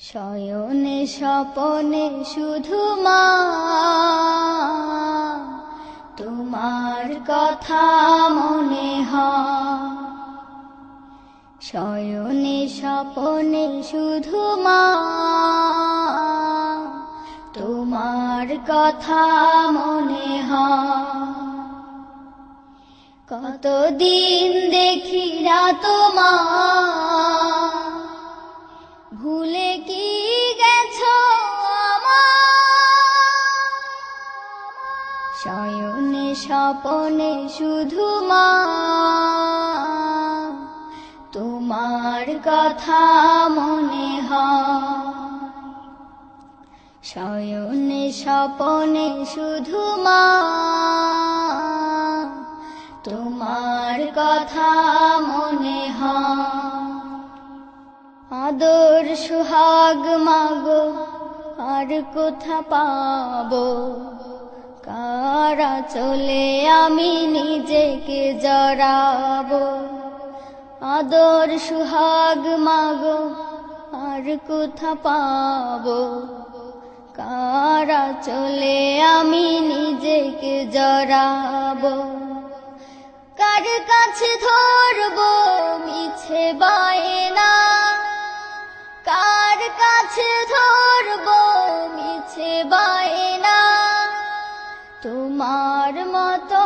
শয়নে স্বপনে শুধু মা, তোমার কথা মনে হয়। শয়নে স্বপনে শুধু মা, তোমার কথা মনে হয়। কতদিন দেখি না তোমার, ভুলে কি গেছো আমায়। শয়নে স্বপনে শুধু মা, তোমার কথা মনে হয়। শয়নে স্বপনে শুধু মা, তোমার কথা মনে হয়। আদর সোহাগ মাগো আর কোথা পাবো, কারা চলে আমি নিজেকে জড়াবো। আদর সোহাগ মাগো আর কোথা পাবো, কারা চলে আমি নিজেকে জড়াবো। কার কাছে ধরবো মিছে বায়না, কার কাছে ধরবো মিছে বায়না। তোমার মতো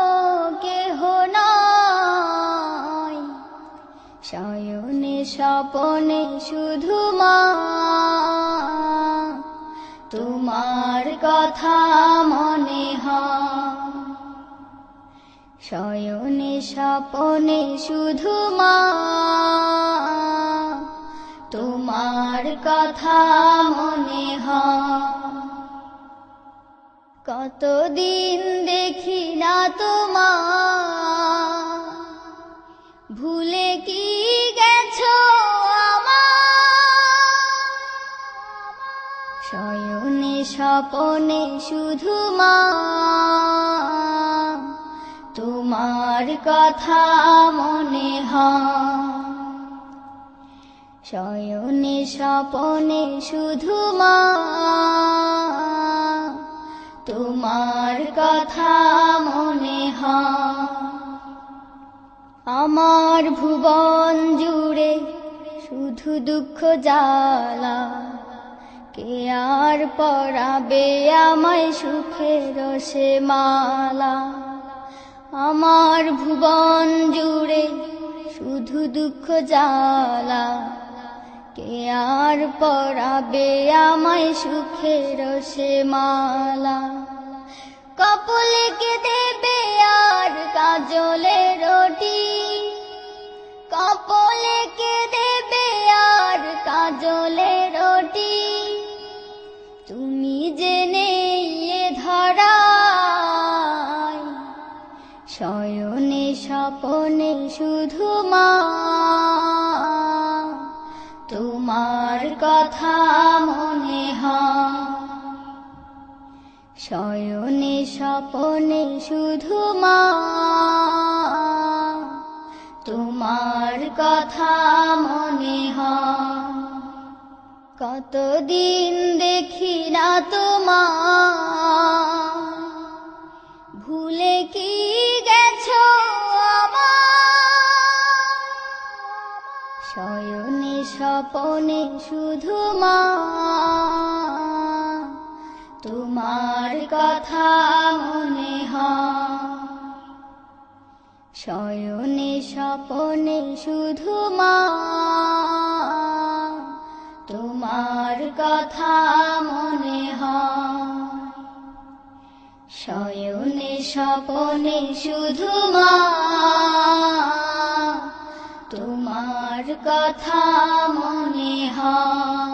কেহ নাই। শয়নে স্বপনে শুধু মা, তোমার কথা মনে হয়। শয়নে স্বপনে শুধু মা, তোমার কথা মনে হয়। কতদিন দেখি না তোমার, ভুলে কি গেছো আমায়। শয়নে স্বপনে শুধু মা, তোমার কথা মনে হয়। শয়নে স্বপনে শুধু মা, তোমার কথা মনে হয়। আমার ভুবন জুড়ে শুধু দুঃখ জ্বালা, কে আর পরাবে আমায় সুখের সে মালা। আমার ভুবন জুড়ে শুধু দুঃখ জ্বালা, কে আর পরাবে আমায় সুখের সে মালা। কপালে কে দেবে আর কাজলে রুটি, কপালে কে দেবে আর কাজলে রুটি। তুমি জেনে এ ধরায়। শয়নে স্বপনে শুধু মা, তোমার কথা মনে হয়। শয়নে স্বপনে শুধু মা, তোমার কথা মনে হয়। কতদিন দেখি না তোমার, ভুলে কি গেছো আমায়। শয়নে স্বপনে শুধু মা, তোমার কথা মনে হয়। শয়নে স্বপনে শুধু মা, তোমার কথা মনে হয়। শয়নে স্বপনে শুধু মা, তোমার কথা মনে হয়।